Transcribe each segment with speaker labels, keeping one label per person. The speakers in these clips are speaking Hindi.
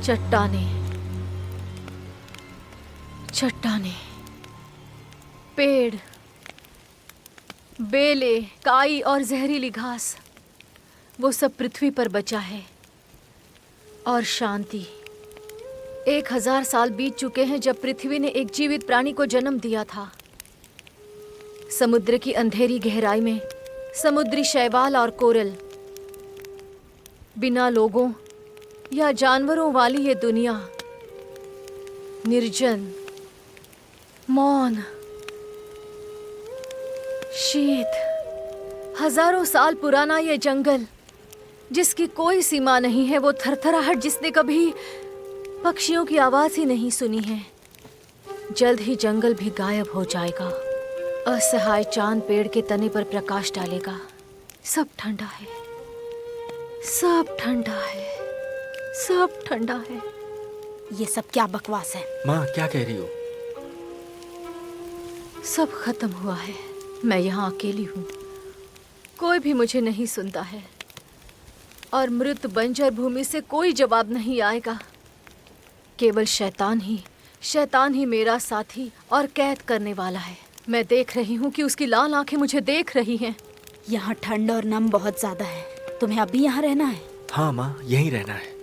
Speaker 1: चट्टानें, चट्टानें, पेड़, बेले, काई और जहरीली घास, वो सब पृथ्वी पर बचा है। और शांति। 1000 साल बीत चुके हैं जब पृथ्वी ने एक जीवित प्राणी को जन्म दिया था। समुद्र की अंधेरी गहराई में समुद्री शैवाल और कोरल, बिना लोगों या जानवरों वाली ये दुनिया, निर्जन, मौन, शीत, हजारों साल पुराना ये जंगल जिसकी कोई सीमा नहीं है, वो थरथराहट जिसने कभी पक्षियों की आवाज ही नहीं सुनी है। जल्द ही जंगल भी गायब हो जाएगा। असहाय चांद पेड़ के तने पर प्रकाश डालेगा। सब ठंडा है, सब ठंडा है, सब ठंडा है।
Speaker 2: ये सब क्या बकवास है?
Speaker 3: माँ क्या कह रही हो?
Speaker 1: सब खत्म हुआ है। मैं यहाँ अकेली हूँ, कोई भी मुझे नहीं सुनता है और मृत बंजर भूमि से कोई जवाब नहीं आएगा। केवल शैतान ही मेरा साथी और कैद करने वाला है। मैं देख रही हूँ कि उसकी लाल आंखें मुझे देख रही हैं।
Speaker 2: यहाँ ठंड और नम बहुत ज्यादा है। तुम्हें अभी यहाँ रहना है?
Speaker 3: हाँ माँ, यहीं रहना है।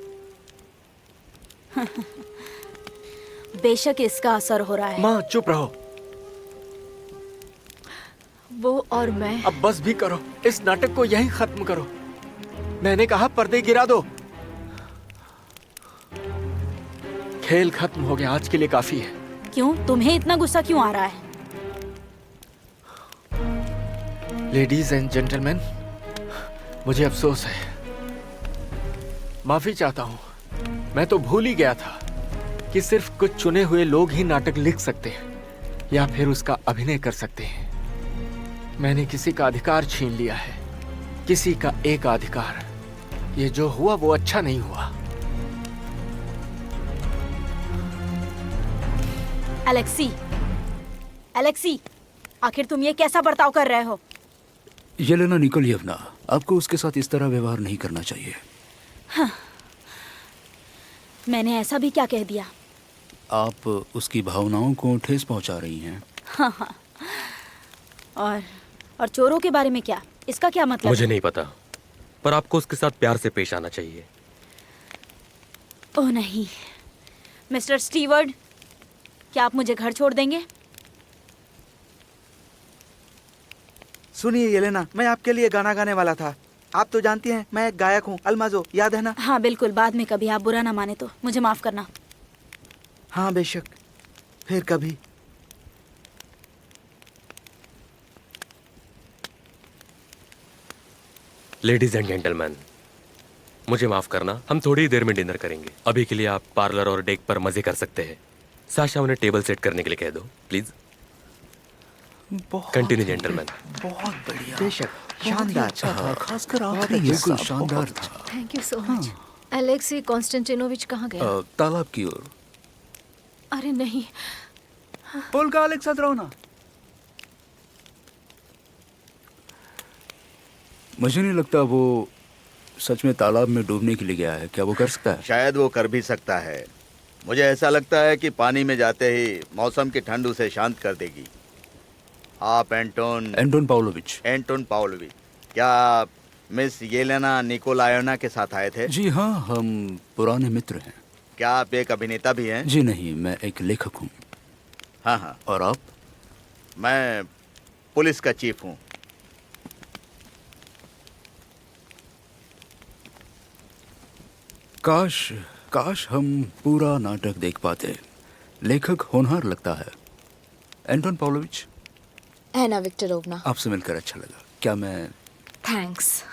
Speaker 2: बेशक इसका असर हो रहा है।
Speaker 3: माँ चुप रहो।
Speaker 1: वो और मैं।
Speaker 3: अब बस भी करो, इस नाटक को यहीं खत्म करो। मैंने कहा पर्दे गिरा दो। खेल खत्म हो गया, आज के लिए काफी है।
Speaker 2: क्यों? तुम्हें इतना गुस्सा क्यों आ रहा है?
Speaker 3: लेडीज एंड जेंटलमैन, मुझे अफसोस है, माफी चाहता हूं। मैं तो भूल ही गया था कि सिर्फ कुछ चुने हुए लोग ही नाटक लिख सकते हैं या फिर उसका अभिनय कर सकते हैं। मैंने किसी का अधिकार छीन लिया है, किसी का एक अधिकार। ये जो हुआ वो अच्छा नहीं हुआ।
Speaker 2: एलेक्सी, आखिर तुम ये कैसा बर्ताव कर रहे हो?
Speaker 4: येलेना निकोलिएवना, आपको उसके साथ इस तरह व्यवहार नहीं करना चाहिए।
Speaker 2: हाँ, मैंने ऐसा भी क्या कह दिया?
Speaker 4: आप उसकी भावनाओं को ठेस पहुंचा रही हैं।
Speaker 2: हाँ। और चोरों के बारे में क्या? इसका क्या मतलब?
Speaker 5: मुझे नहीं पता, पर आपको उसके साथ प्यार से पेश आना चाहिए।
Speaker 2: ओह नहीं, मिस्टर स्टीवर्ड, क्या आप मुझे घर छोड़ देंगे?
Speaker 6: सुनिए येलेना, मैं आपके लिए गाना गाने वाला था। आप तो जानती हैं मैं एक गायक हूँ, अल्माजो, याद है ना?
Speaker 2: हाँ बिल्कुल, बाद में कभी आप बुरा ना माने तो मुझे माफ करना।
Speaker 6: हाँ बेशक, फिर कभी।
Speaker 5: लेडीज एंड जेंटलमैन, मुझे माफ करना, हम थोड़ी देर में डिनर करेंगे। अभी के लिए आप पार्लर और डेक पर मजे कर सकते हैं। साशा उन्हें टेबल सेट करने के लिए कह दो प्लीज। Continue gentleman.
Speaker 6: बहुत बढ़िया, बेशक, शानदार था,
Speaker 4: खासकर आखिरी बिल्कुल शानदार था।
Speaker 1: Thank you so much. Alexei Konstantinovich कहाँ गया?
Speaker 4: तालाब की ओर।
Speaker 1: अरे नहीं।
Speaker 6: Polka Alexandrovna.
Speaker 4: मुझे नहीं लगता वो सच में तालाब में डूबने के लिए गया है। क्या वो कर सकता है?
Speaker 7: शायद वो कर भी सकता है। मुझे ऐसा लगता है कि पानी में जाते ही मौसम की ठंड उसे शांत कर देगी। आप
Speaker 4: एंटोन पाव्लोविच।
Speaker 7: क्या आप मिस येलेना निकोलायोना के साथ आए थे?
Speaker 4: जी हाँ, हम पुराने मित्र हैं।
Speaker 7: क्या आप एक अभिनेता भी हैं?
Speaker 4: जी नहीं, मैं एक लेखक हूँ।
Speaker 7: हाँ।
Speaker 4: और आप?
Speaker 7: मैं पुलिस का चीफ हूँ।
Speaker 4: काश हम पूरा नाटक देख पाते। लेखक होनहार लगता है। Anton Pavlovich.
Speaker 8: एना विक्टोरोवना।
Speaker 4: आपसे मिलकर अच्छा लगा। क्या मैं?
Speaker 8: थैंक्स।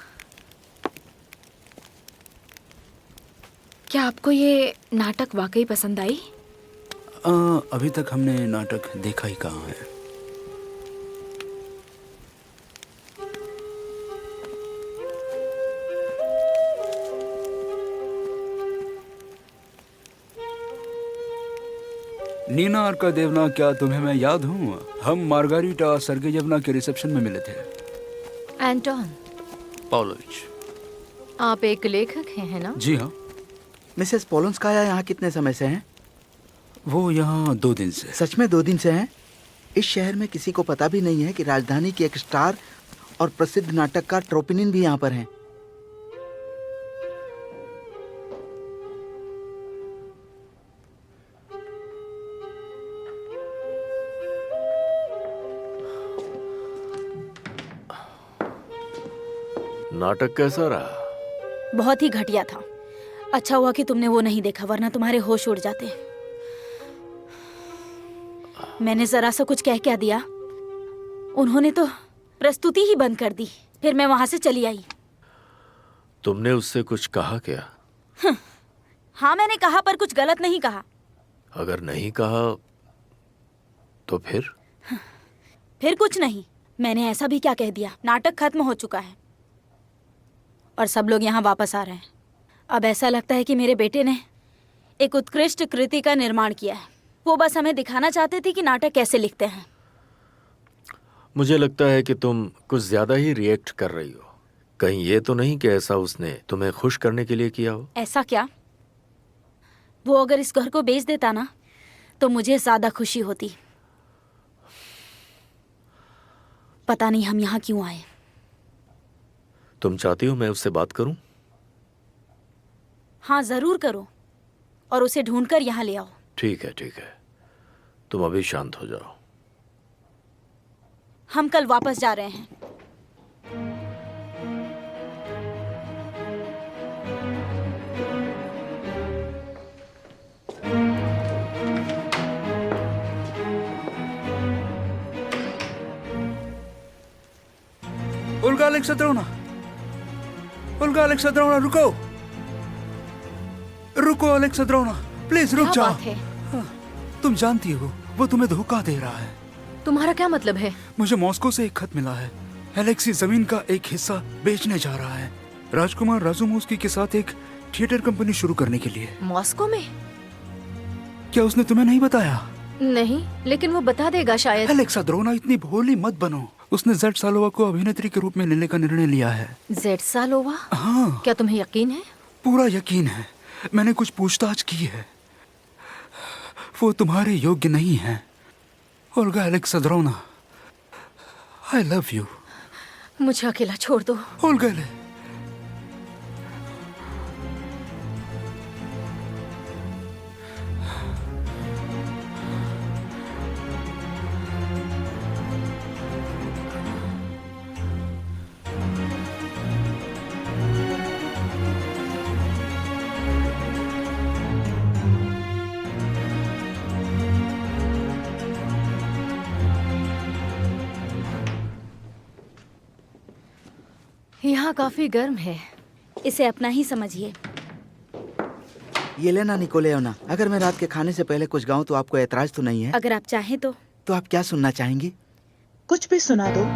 Speaker 8: क्या आपको ये नाटक वाकई पसंद आई?
Speaker 4: अभी तक हमने नाटक देखा ही कहाँ है। नीना अर्कादेवना, क्या तुम्हें मैं याद हूँ? हम मार्गारिटा सर्गेयेवना के रिसेप्शन में मिले थे।
Speaker 1: Anton
Speaker 4: Pavlovich.
Speaker 1: आप एक लेखक हैं, है ना?
Speaker 4: जी हाँ।
Speaker 6: मिसेस पोलोन्स्काया यहाँ कितने समय से हैं?
Speaker 4: वो यहाँ 2 दिन से।
Speaker 6: सच में 2 दिन से हैं? इस शहर में किसी को पता भी नहीं है कि राजधानी की एक स्टार और प्रसिद्ध नाटककार ट्रोपिनिन भी यहाँ पर हैं।
Speaker 3: नाटक कैसा रहा?
Speaker 2: बहुत ही घटिया था। अच्छा हुआ कि तुमने वो नहीं देखा, वरना तुम्हारे होश उड़ जाते। मैंने जरा सा कुछ कह क्या दिया, उन्होंने तो प्रस्तुति ही बंद कर दी। फिर मैं वहां से चली आई।
Speaker 3: तुमने उससे कुछ कहा क्या?
Speaker 2: हाँ मैंने कहा, पर कुछ गलत नहीं कहा।
Speaker 3: अगर नहीं कहा तो फिर
Speaker 2: कुछ नहीं। मैंने ऐसा भी क्या कह दिया? नाटक खत्म हो चुका है और सब लोग यहाँ वापस आ रहे हैं। अब ऐसा लगता है कि मेरे बेटे ने एक उत्कृष्ट कृति का निर्माण किया है। वो बस हमें दिखाना चाहते थे कि नाटक कैसे लिखते हैं।
Speaker 3: मुझे लगता है कि तुम कुछ ज्यादा ही रिएक्ट कर रही हो। कहीं ये तो नहीं कि ऐसा उसने तुम्हें खुश करने के लिए किया हो?
Speaker 2: ऐसा क्या? वो अगर इस घर को बेच देता ना, तो मुझे ज्यादा खुशी होती। पता नहीं हम यहाँ क्यों आए।
Speaker 3: तुम चाहती हो मैं उससे बात करूं?
Speaker 2: हाँ जरूर करो, और उसे ढूंढकर यहाँ ले आओ।
Speaker 3: ठीक है ठीक है, तुम अभी शांत हो जाओ।
Speaker 2: हम कल वापस जा रहे हैं।
Speaker 4: ओल्गा अलेक्सांद्रोवना, ओल्गा अलेक्सांद्रोवना, रुको रुको अलेक्सांद्रोवना, प्लीज रुक
Speaker 2: क्या
Speaker 4: जाओ।
Speaker 2: बात है?
Speaker 4: तुम जानती हो वो तुम्हें धोखा दे रहा है।
Speaker 1: तुम्हारा क्या मतलब है?
Speaker 4: मुझे मॉस्को से एक खत मिला है। एलेक्सी जमीन का एक हिस्सा बेचने जा रहा है राजकुमार राजुमोस्की के साथ एक थिएटर कंपनी शुरू करने के लिए।
Speaker 1: मॉस्को में?
Speaker 4: क्या उसने तुम्हें नहीं बताया?
Speaker 1: नहीं, लेकिन वो बता देगा शायद।
Speaker 4: अलेक्सांद्रोवना, इतनी भोली मत बनो। उसने ज़ेटसालोवा को अभिनेत्री के रूप में लेने का निर्णय लिया है।
Speaker 1: ज़ेटसालोवा?
Speaker 4: हाँ,
Speaker 1: क्या तुम्हें यकीन है?
Speaker 4: पूरा यकीन है। मैंने कुछ पूछताछ की है। वो तुम्हारे योग्य नहीं है। Olga Alexandrovna, I love you.
Speaker 1: मुझे अकेला छोड़ दो।
Speaker 4: ओल्गा,
Speaker 1: यहाँ काफी गर्म है।
Speaker 2: इसे अपना ही समझिए।
Speaker 6: येलेना निकोलेवना, अगर मैं रात के खाने से पहले कुछ गाऊं तो आपको ऐतराज तो नहीं है?
Speaker 2: अगर आप चाहें तो।
Speaker 6: आप क्या सुनना चाहेंगी?
Speaker 9: कुछ भी सुना दो।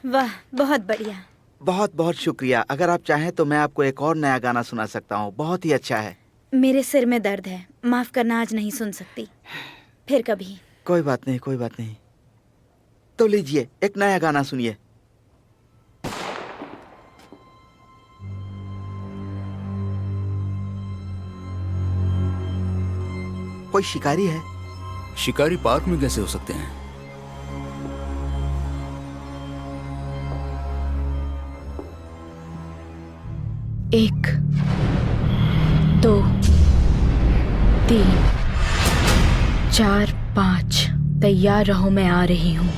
Speaker 2: वाह, बहुत बढ़िया।
Speaker 6: बहुत बहुत शुक्रिया। अगर आप चाहें तो मैं आपको एक और नया गाना सुना सकता हूँ। बहुत ही अच्छा है।
Speaker 2: मेरे सिर में दर्द है, माफ करना, आज नहीं सुन सकती, फिर कभी।
Speaker 6: कोई बात नहीं, कोई बात नहीं। तो लीजिए, एक नया गाना सुनिए। कोई शिकारी है?
Speaker 4: शिकारी पार्क में कैसे हो सकते हैं?
Speaker 8: एक, 2, 3, 4, 5, तैयार रहो, मैं आ रही हूँ।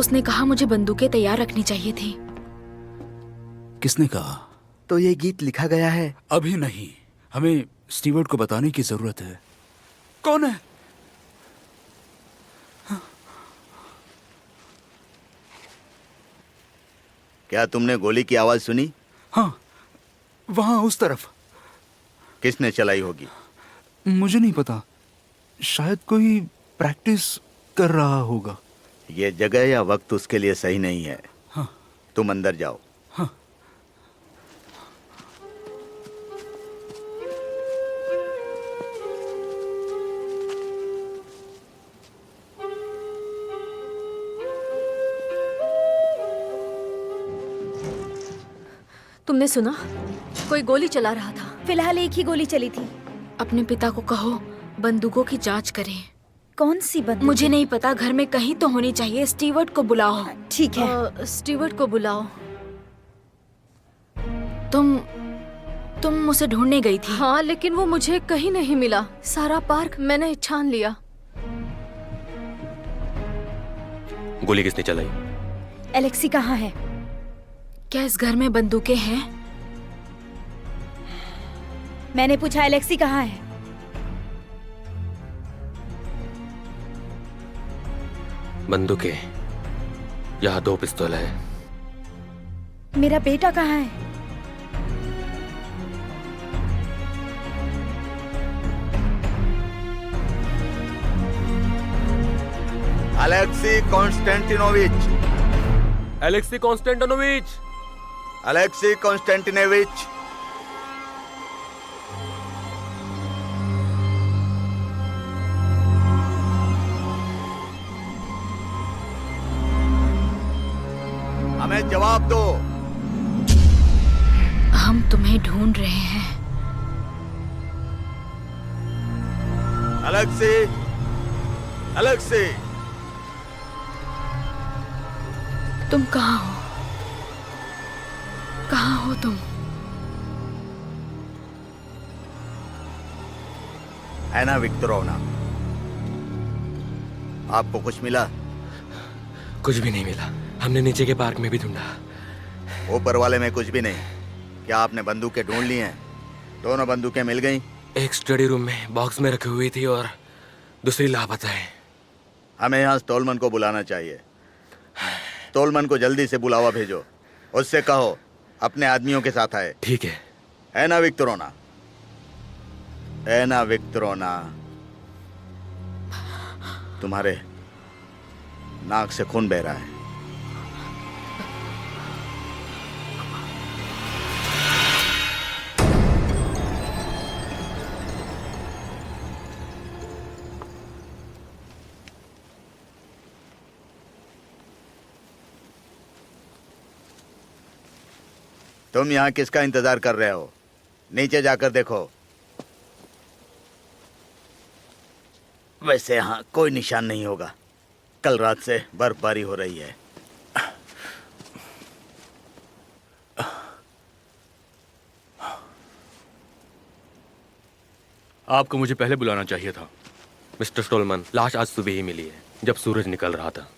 Speaker 8: उसने कहा मुझे बंदूकें तैयार रखनी चाहिए थी।
Speaker 4: किसने कहा?
Speaker 6: तो ये गीत लिखा गया है।
Speaker 4: अभी नहीं, हमें स्टीवर्ट को बताने की जरूरत है। कौन है?
Speaker 7: क्या तुमने गोली की आवाज सुनी?
Speaker 4: हाँ, वहां उस तरफ।
Speaker 7: किसने चलाई होगी?
Speaker 4: मुझे नहीं पता, शायद कोई प्रैक्टिस कर रहा होगा।
Speaker 7: ये जगह या वक्त उसके लिए सही नहीं है।
Speaker 4: हाँ।
Speaker 7: तुम अंदर जाओ।
Speaker 4: हाँ।
Speaker 1: तुमने सुना? कोई गोली चला रहा था।
Speaker 2: फिलहाल एक ही गोली चली थी।
Speaker 8: अपने पिता को कहो बंदूकों की जांच करें।
Speaker 2: कौन सी बंदूक?
Speaker 8: मुझे नहीं पता, घर में कहीं तो होनी चाहिए। स्टीवर्ट को बुलाओ।
Speaker 2: ठीक है।
Speaker 1: स्टीवर्ट को बुलाओ।
Speaker 8: तुम उसे ढूंढने गई थी।
Speaker 1: हाँ, लेकिन वो मुझे कहीं नहीं मिला। सारा पार्क मैंने छान लिया।
Speaker 5: गोली किसने चलाई?
Speaker 2: एलेक्सी कहाँ है?
Speaker 8: क्या इस घर में बंदूकें हैं?
Speaker 2: मैंने पूछा एलेक्सी कहाँ है?
Speaker 5: बंदूकें, यहाँ 2 पिस्तौल है।
Speaker 2: मेरा बेटा कहाँ है?
Speaker 7: अलेक्सी कॉन्स्टेंटिनोविच।
Speaker 5: एलेक्सी कॉन्स्टेंटिनोविच।
Speaker 7: अलेक्सी कॉन्स्टेंटिनोविच। हमें जवाब दो।
Speaker 8: हम तुम्हें ढूंढ रहे हैं।
Speaker 7: Alexei, Alexei.
Speaker 8: तुम कहाँ हो? कहाँ हो तुम?
Speaker 7: एना विक्टोरोना, आपको कुछ मिला?
Speaker 5: कुछ भी नहीं मिला। हमने नीचे के पार्क में भी ढूंढा।
Speaker 7: ऊपर वाले में कुछ भी नहीं। क्या आपने बंदूकें ढूंढ ली हैं? दोनों बंदूकें मिल गईं?
Speaker 5: एक स्टडी रूम में बॉक्स में रखी हुई थी और दूसरी लापता है।
Speaker 7: हमें यहाँ तोलमन को बुलाना चाहिए। तोलमन को जल्दी से बुलावा भेजो। उससे कहो अपने आदमियों के साथ आए।
Speaker 5: ठीक है।
Speaker 7: एना विक्टोरोना, एना विक्टोरोना, तुम्हारे नाक से खून बह रहा है। तुम यहाँ किसका इंतजार कर रहे हो? नीचे जाकर देखो। वैसे यहाँ कोई निशान नहीं होगा। कल रात से बर्फबारी हो रही है।
Speaker 10: आपको मुझे पहले बुलाना चाहिए था।
Speaker 5: मिस्टर स्टोलमन, लाश आज सुबह ही मिली है, जब सूरज निकल रहा था।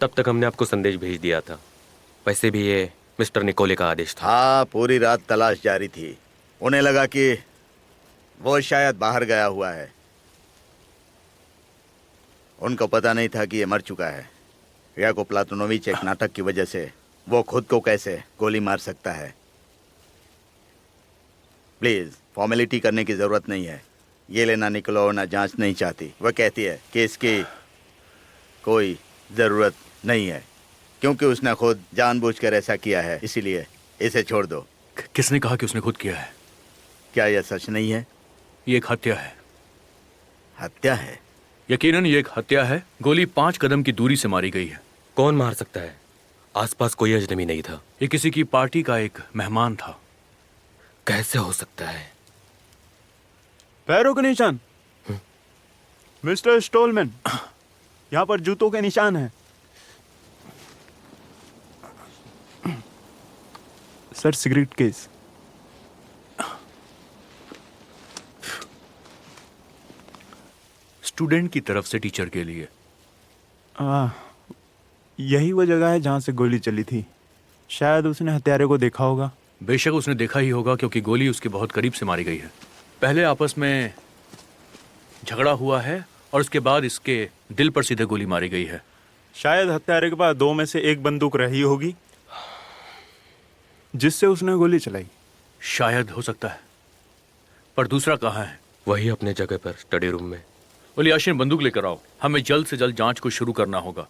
Speaker 5: तब तक हमने आपको संदेश भेज दिया था। वैसे भी ये मिस्टर निकोले का आदेश था।
Speaker 7: हाँ, पूरी रात तलाश जारी थी। उन्हें लगा कि वो शायद बाहर गया हुआ है। उनको पता नहीं था कि ये मर चुका है। याकोव प्लातोनोविच एक नाटक की वजह से वो खुद को कैसे गोली मार सकता है। प्लीज, फॉर्मेलिटी करने की जरूरत नहीं है। येलेना निकोलाओना जांच नहीं चाहती। वह कहती है कि इसकी कोई जरूरत नहीं है क्योंकि उसने खुद जानबूझकर ऐसा किया है, इसीलिए इसे छोड़ दो।
Speaker 10: किसने कहा कि उसने खुद किया है?
Speaker 7: क्या यह सच नहीं है?
Speaker 10: ये एक हत्या है।
Speaker 7: हत्या है?
Speaker 10: यकीनन ये एक हत्या है। गोली 5 कदम की दूरी से मारी गई है।
Speaker 5: कौन मार सकता है? आसपास कोई अजनबी नहीं था।
Speaker 10: ये किसी की पार्टी का एक मेहमान था।
Speaker 5: कैसे हो सकता है?
Speaker 11: पैरों के निशान। मिस्टर स्टोलमैन, यहाँ पर जूतों के निशान हैं। Sir, cigarette case.
Speaker 10: स्टूडेंट की तरफ से टीचर के लिए।
Speaker 11: यही वो जगह है जहाँ से गोली चली थी। शायद उसने हत्यारे को देखा होगा।
Speaker 10: बेशक उसने देखा ही होगा क्योंकि गोली उसके बहुत करीब से मारी गई है। पहले आपस में झगड़ा हुआ है और उसके बाद इसके दिल पर सीधे गोली मारी गई है।
Speaker 11: शायद हत्यारे के पास 2 में से एक बंदूक रही होगी जिससे उसने गोली चलाई।
Speaker 10: शायद हो सकता है, पर दूसरा कहाँ है?
Speaker 5: वही अपने जगह पर स्टडी रूम में।
Speaker 10: इलियाशिन, बंदूक लेकर आओ। हमें जल्द से जल्द जांच को शुरू करना होगा।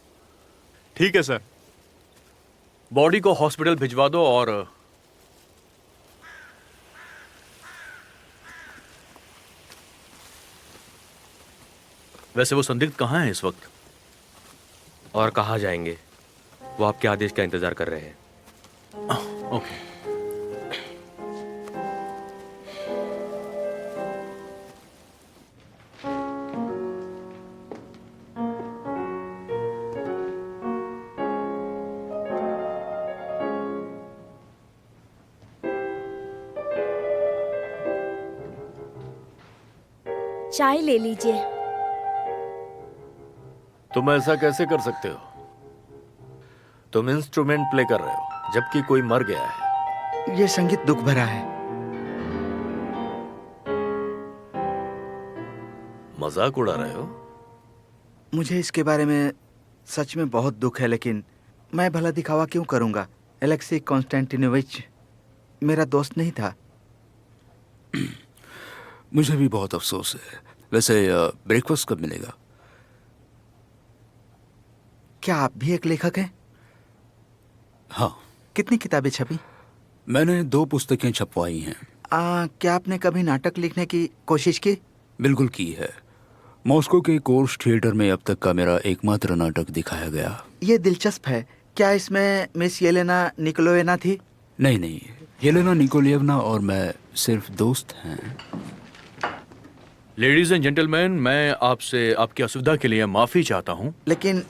Speaker 11: ठीक है सर।
Speaker 10: बॉडी को हॉस्पिटल भिजवा दो और वैसे वो संदिग्ध कहाँ है इस वक्त?
Speaker 5: और कहाँ जाएंगे? वो आपके आदेश का इंतजार कर रहे हैं।
Speaker 10: ओके।
Speaker 2: चाय ले लीजिए।
Speaker 3: तुम ऐसा कैसे कर सकते हो? तुम इंस्ट्रूमेंट प्ले कर रहे हो जबकि कोई मर गया है।
Speaker 6: ये संगीत दुख भरा है।
Speaker 3: मजाक उड़ा रहे हो?
Speaker 6: मुझे इसके बारे में सच में बहुत दुख है, लेकिन मैं भला दिखावा क्यों करूंगा? एलेक्सी कॉन्स्टेंटिनोविच मेरा दोस्त नहीं था।
Speaker 4: मुझे भी बहुत अफसोस है। वैसे ब्रेकफास्ट कब मिलेगा?
Speaker 6: क्या आप भी एक लेखक हैं?
Speaker 4: हाँ।
Speaker 6: कितनी किताबें छपी?
Speaker 4: मैंने 2 पुस्तकें छपवाई हैं।
Speaker 6: क्या आपने कभी नाटक लिखने की कोशिश की?
Speaker 4: बिल्कुल की है। मॉस्को के कोर्स थिएटर में अब तक का मेरा एकमात्र नाटक दिखाया गया।
Speaker 6: ये दिलचस्प है। क्या इसमें मिस येलेना निकोलाएवना थी?
Speaker 4: नहीं, येलेना निकोलाएवना और मैं सिर्फ दोस्त हैं।
Speaker 10: लेडीज एंड जेंटलमैन, मैं आपसे आपकी असुविधा के लिए माफी चाहता हूँ।
Speaker 6: लेकिन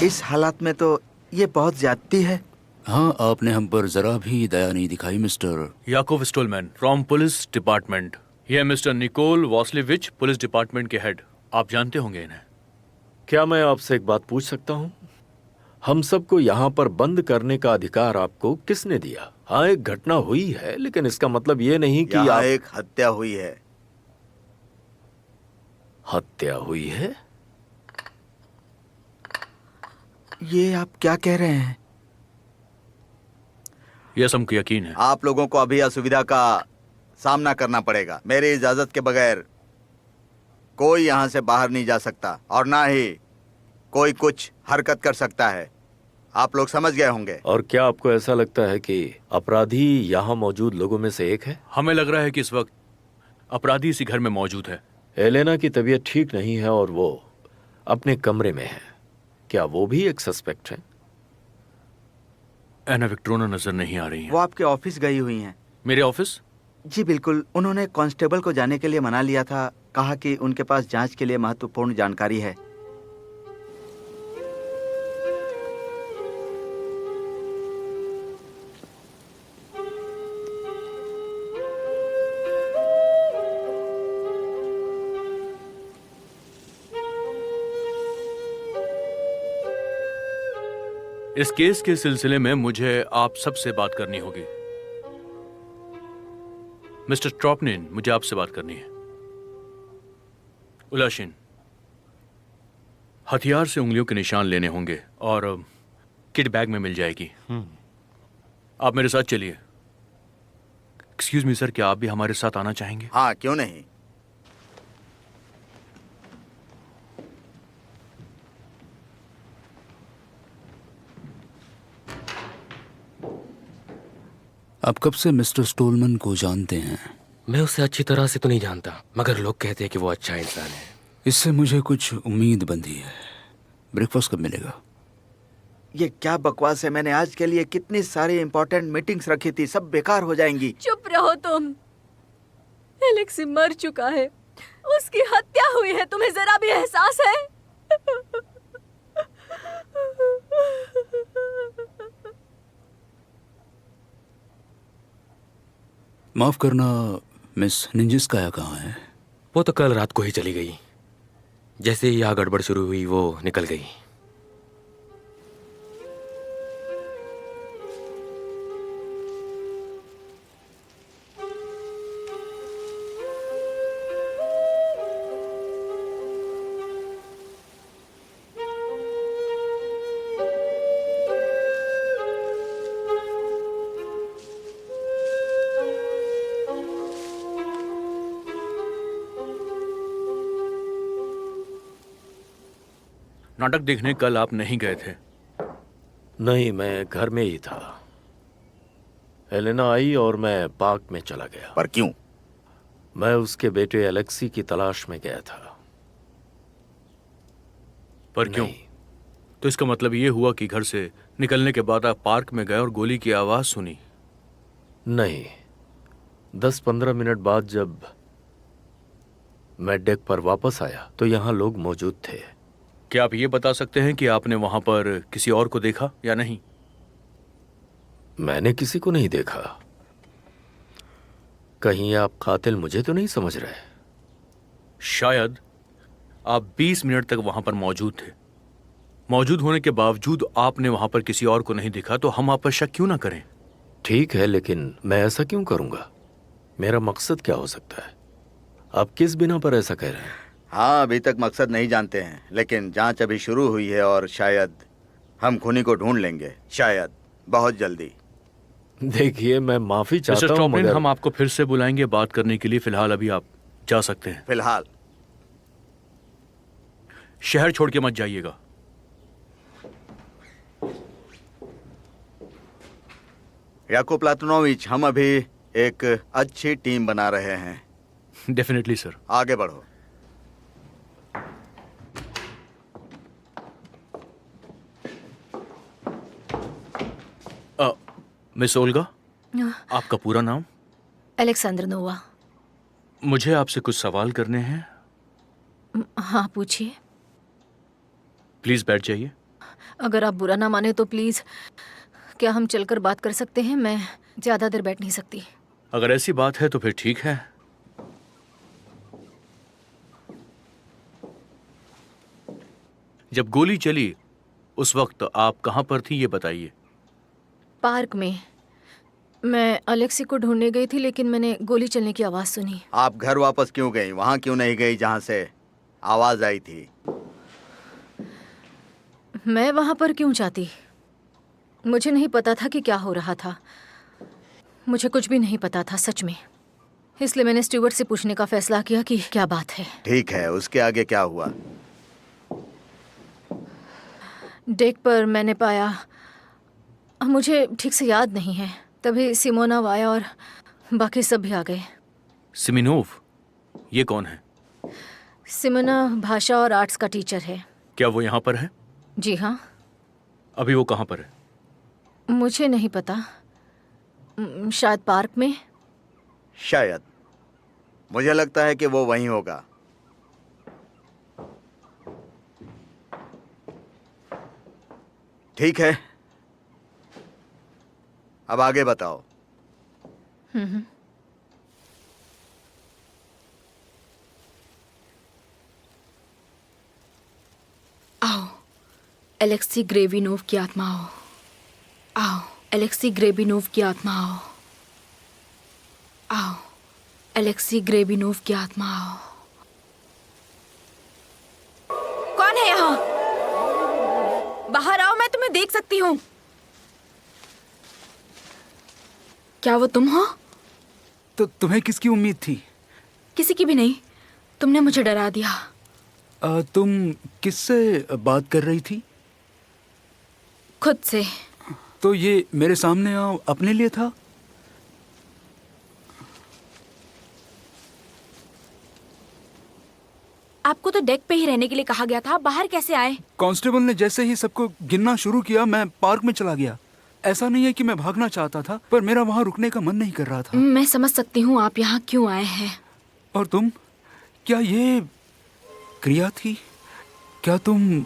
Speaker 6: इस हालात में तो ये बहुत ज्यादती है।
Speaker 4: हाँ, आपने हम पर जरा भी दया नहीं दिखाई mister
Speaker 10: Yakov Stolman from police department. ये mister Nikol Voslevich, police department के हेड। आप जानते होंगे इन्हें।
Speaker 3: क्या मैं आपसे एक बात पूछ सकता हूँ? हम सबको यहाँ पर बंद करने का अधिकार आपको किसने दिया? हाँ, एक घटना हुई है, लेकिन इसका मतलब ये नहीं कि
Speaker 7: यहाँ एक हत्या हुई है।
Speaker 3: हत्या हुई है?
Speaker 6: ये आप क्या कह रहे हैं?
Speaker 10: यह हमको यकीन है।
Speaker 7: आप लोगों को अभी असुविधा का सामना करना पड़ेगा। मेरी इजाजत के बगैर कोई यहाँ से बाहर नहीं जा सकता और ना ही कोई कुछ हरकत कर सकता है। आप लोग समझ गए होंगे।
Speaker 3: और क्या आपको ऐसा लगता है कि अपराधी यहाँ मौजूद लोगों में से एक है?
Speaker 10: हमें लग रहा है कि इस वक्त अपराधी इसी घर में मौजूद है।
Speaker 3: एलेना की तबीयत ठीक नहीं है और वो अपने कमरे में है। क्या वो भी एक सस्पेक्ट है?
Speaker 10: एना विक्टोरिया नजर नहीं आ रही है।
Speaker 6: वो आपके ऑफिस गई हुई हैं।
Speaker 10: मेरे ऑफिस?
Speaker 6: जी बिल्कुल। उन्होंने कांस्टेबल को जाने के लिए मना लिया था। कहा कि उनके पास जांच के लिए महत्वपूर्ण जानकारी है।
Speaker 10: इस केस के सिलसिले में मुझे आप सबसे बात करनी होगी। मिस्टर ट्रॉपनिन, मुझे आपसे बात करनी है। उलाशिन, हथियार से उंगलियों के निशान लेने होंगे और किट बैग में मिल जाएगी। आप मेरे साथ चलिए। एक्सक्यूज मी सर, क्या आप भी हमारे साथ आना चाहेंगे?
Speaker 7: हाँ, क्यों नहीं।
Speaker 4: आप कब से मिस्टर स्टोलमैन को जानते हैं?
Speaker 5: मैं उसे अच्छी तरह से तो नहीं जानता, मगर लोग कहते हैं कि वो अच्छा इंसान है।
Speaker 4: इससे मुझे कुछ उम्मीद बंधी है। ब्रेकफास्ट कब मिलेगा?
Speaker 6: ये क्या बकवास है। मैंने आज के लिए कितनी सारी इंपॉर्टेंट मीटिंग्स रखी थी, सब बेकार हो जाएंगी।
Speaker 1: चुप रहो तुम। एलेक्सी मर चुका है, उसकी हत्या हुई है। तुम्हें जरा भी एहसास है?
Speaker 4: माफ करना, मिस निंजिस्काया कहाँ है?
Speaker 5: वो तो कल रात को ही चली गई। जैसे ही यहाँ गड़बड़ शुरू हुई वो निकल गई।
Speaker 10: नाटक देखने कल आप नहीं गए थे?
Speaker 12: नहीं, मैं घर में ही था। एलेना आई और मैं पार्क में चला गया।
Speaker 7: पर क्यों?
Speaker 12: मैं उसके बेटे एलेक्सी की तलाश में गया था।
Speaker 10: पर क्यों? तो इसका मतलब ये हुआ कि घर से निकलने के बाद आप पार्क में गए और गोली की आवाज सुनी?
Speaker 12: नहीं, 10-15 मिनट बाद जब मैं डेक पर वापस आया तो यहाँ लोग मौजूद थे।
Speaker 10: क्या आप ये बता सकते हैं कि आपने वहां पर किसी और को देखा या नहीं?
Speaker 12: मैंने किसी को नहीं देखा। कहीं आप कातिल मुझे तो नहीं समझ रहे?
Speaker 10: शायद आप 20 मिनट तक वहां पर मौजूद थे। मौजूद होने के बावजूद आपने वहां पर किसी और को नहीं देखा, तो हम आप पर शक क्यों ना करें?
Speaker 12: ठीक है, लेकिन मैं ऐसा क्यों करूंगा? मेरा मकसद क्या हो सकता है? आप किस बिना पर ऐसा कह रहे हैं?
Speaker 7: हाँ, अभी तक मकसद नहीं जानते हैं, लेकिन जांच अभी शुरू हुई है और शायद हम खूनी को ढूंढ लेंगे। शायद बहुत जल्दी।
Speaker 12: देखिए, मैं माफी चाहता हूँ मगर...
Speaker 10: हम आपको फिर से बुलाएंगे बात करने के लिए। फिलहाल अभी आप जा सकते हैं।
Speaker 7: फिलहाल
Speaker 10: शहर छोड़ के मत जाइएगा।
Speaker 7: याकूब प्लातनोविच, हम अभी एक अच्छी टीम बना रहे हैं।
Speaker 10: Definitely sir.
Speaker 7: आगे बढ़ो।
Speaker 10: मिस ओल्गा, आपका पूरा नाम?
Speaker 1: अलेक्जेंडर नोवा।
Speaker 10: मुझे आपसे कुछ सवाल करने हैं।
Speaker 1: हाँ, पूछिए।
Speaker 10: प्लीज बैठ जाइए।
Speaker 1: अगर आप बुरा ना माने तो प्लीज, क्या हम चलकर बात कर सकते हैं? मैं ज्यादा देर बैठ नहीं सकती।
Speaker 10: अगर ऐसी बात है तो फिर ठीक है। जब गोली चली उस वक्त आप कहां पर थी, ये बताइए।
Speaker 1: पार्क में। मैं अलेक्सी को ढूंढने गई थी, लेकिन मैंने गोली चलने की आवाज सुनी।
Speaker 7: आप घर वापस क्यों गई? वहां क्यों नहीं गई जहां से आवाज आई थी?
Speaker 1: मैं वहां पर क्यों जाती? मुझे नहीं पता था कि क्या हो रहा था। मुझे कुछ भी नहीं पता था, सच में। इसलिए मैंने स्टीवर्ट से पूछने का फैसला किया कि क्या बात है।
Speaker 7: ठीक है, उसके आगे क्या हुआ?
Speaker 1: डेक पर मैंने पाया, मुझे ठीक से याद नहीं है। तभी सिमोनोव आया और बाकी सब भी आ गए।
Speaker 10: सिमिनोव? ये कौन है?
Speaker 1: सिमोनोव भाषा और आर्ट्स का टीचर है।
Speaker 10: क्या वो यहाँ पर है?
Speaker 1: जी हाँ।
Speaker 10: अभी वो कहाँ पर है?
Speaker 1: मुझे नहीं पता। शायद पार्क में।
Speaker 7: शायद। मुझे लगता है कि वो वहीं होगा। ठीक है, अब आगे बताओ।
Speaker 8: आओ, एलेक्सी ग्रेविनोव की आत्मा आओ। आओ, एलेक्सी ग्रेविनोव की आत्मा आओ। आओ, एलेक्सी ग्रेविनोव की आत्मा आओ।
Speaker 2: कौन है यहाँ?
Speaker 8: देख सकती हूँ। क्या वो तुम हो?
Speaker 4: तो तुम्हें किसकी उम्मीद थी?
Speaker 8: किसी की भी नहीं। तुमने मुझे डरा दिया।
Speaker 4: तुम किससे बात कर रही थी?
Speaker 8: खुद से।
Speaker 4: तो ये मेरे सामने अपने लिए था?
Speaker 8: आपको तो डेक पे ही रहने के लिए कहा गया था, बाहर कैसे आए?
Speaker 4: कांस्टेबल ने जैसे ही सबको गिनना शुरू किया, मैं पार्क में चला गया। ऐसा नहीं है कि मैं भागना चाहता था, पर मेरा वहां रुकने का मन नहीं कर रहा था।
Speaker 8: मैं समझ सकती हूँ आप यहाँ क्यों आए हैं।
Speaker 4: और तुम, क्या ये क्रिया थी? क्या तुम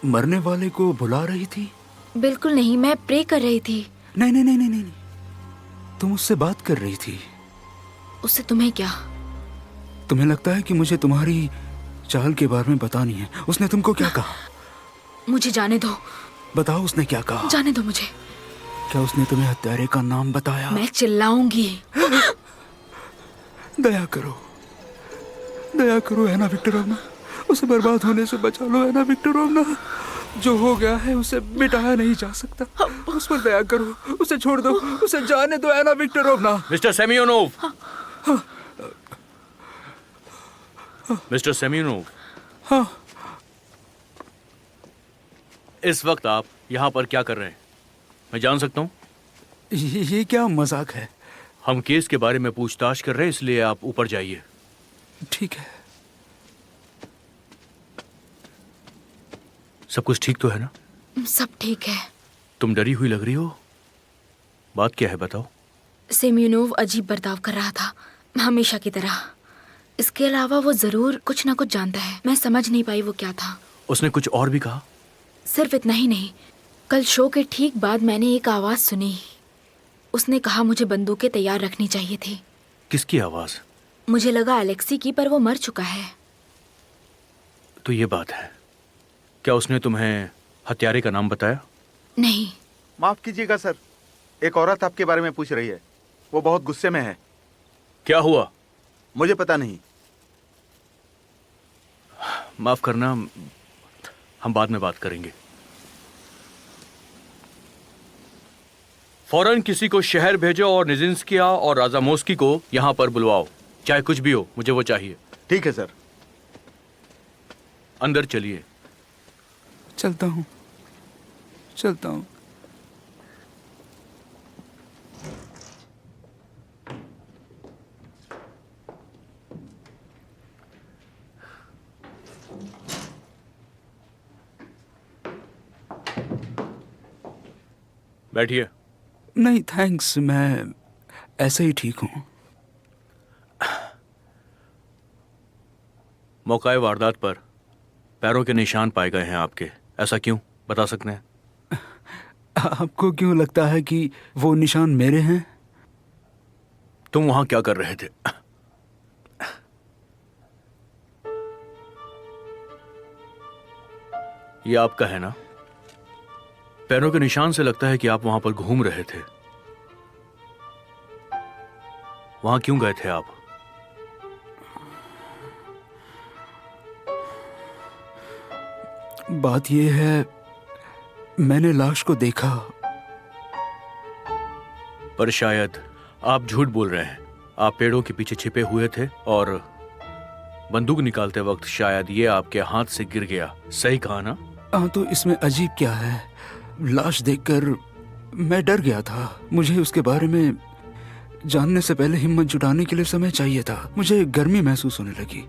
Speaker 4: मरने वाले को बुला रही थी?
Speaker 8: बिल्कुल नहीं, मैं प्रे कर रही थी।
Speaker 4: नहीं नहीं नहीं नहीं नहीं, तुम उससे बात कर रही थी।
Speaker 8: उससे तुम्हें क्या?
Speaker 4: तुम्हें लगता है कि मुझे तुम्हारी चाल के बारे में बतानी है? उसने तुमको क्या कहा?
Speaker 8: मुझे जाने दो।
Speaker 4: बताओ उसने क्या कहा?
Speaker 8: जाने दो मुझे।
Speaker 4: क्या उसने तुम्हें हत्यारे का नाम बताया?
Speaker 8: मैं चिल्लाऊंगी।
Speaker 4: दया करो, दया करो एना विक्टोरोवना, उसे बर्बाद होने से बचा लो एना विक्टोरोवना। जो हो गया है उसे मिटाया नहीं जा सकता। उस पर दया करो, उसे छोड़ दो, उसे जाने दो एना विक्टोरोवना।
Speaker 10: मिस्टर सेमियोनोव, मिस्टर सेमियोनोव,
Speaker 4: हाँ,
Speaker 10: इस वक्त आप यहाँ पर क्या कर रहे हैं? मैं जान सकता हूँ?
Speaker 4: ये क्या मजाक है?
Speaker 10: हम केस के बारे में पूछताछ कर रहे हैं, इसलिए आप ऊपर जाइए।
Speaker 4: ठीक है।
Speaker 10: सब कुछ ठीक तो है ना?
Speaker 8: सब ठीक है।
Speaker 10: तुम डरी हुई लग रही हो। बात क्या है, बताओ।
Speaker 8: सेमियोनोव अजीब बर्ताव कर रहा था, हमेशा की तरह। इसके अलावा वो जरूर कुछ ना कुछ जानता है। मैं समझ नहीं पाई वो क्या था।
Speaker 10: उसने कुछ और भी कहा?
Speaker 8: सिर्फ इतना ही नहीं, कल शो के ठीक बाद मैंने एक आवाज सुनी। उसने कहा मुझे बंदूकें तैयार रखनी चाहिए थी।
Speaker 10: किसकी आवाज?
Speaker 8: मुझे लगा एलेक्सी की, पर वो मर चुका है।
Speaker 10: तो ये बात है। क्या उसने तुम्हें हत्यारे का नाम बताया?
Speaker 8: नहीं।
Speaker 6: माफ कीजिएगा सर, एक औरत आपके बारे में पूछ रही है। वो बहुत गुस्से में है।
Speaker 10: क्या हुआ?
Speaker 6: मुझे पता नहीं।
Speaker 10: माफ करना, हम बाद में बात करेंगे। फौरन किसी को शहर भेजो और निजिंस्किया और राजामोस्की को यहाँ पर बुलवाओ। चाहे कुछ भी हो, मुझे वो चाहिए।
Speaker 6: ठीक है सर।
Speaker 10: अंदर चलिए।
Speaker 4: चलता हूँ, चलता हूँ।
Speaker 10: बैठिए।
Speaker 4: नहीं थैंक्स, मैं ऐसे ही ठीक हूँ।
Speaker 10: मौकाए वारदात पर पैरों के निशान पाए गए हैं आपके। ऐसा क्यों, बता सकते हैं?
Speaker 4: आपको क्यों लगता है कि वो निशान मेरे हैं?
Speaker 10: तुम वहां क्या कर रहे थे? ये आपका है ना? पैरों के निशान से लगता है कि आप वहां पर घूम रहे थे। वहां क्यों गए थे आप?
Speaker 4: बात यह है, मैंने लाश को देखा।
Speaker 10: पर शायद आप झूठ बोल रहे हैं। आप पेड़ों के पीछे छिपे हुए थे और बंदूक निकालते वक्त शायद ये आपके हाथ से गिर गया। सही कहा ना?
Speaker 4: हाँ, तो इसमें अजीब क्या है? लाश देखकर मैं डर गया था। मुझे उसके बारे में जानने से पहले हिम्मत जुटाने के लिए समय चाहिए था। मुझे गर्मी महसूस होने लगी,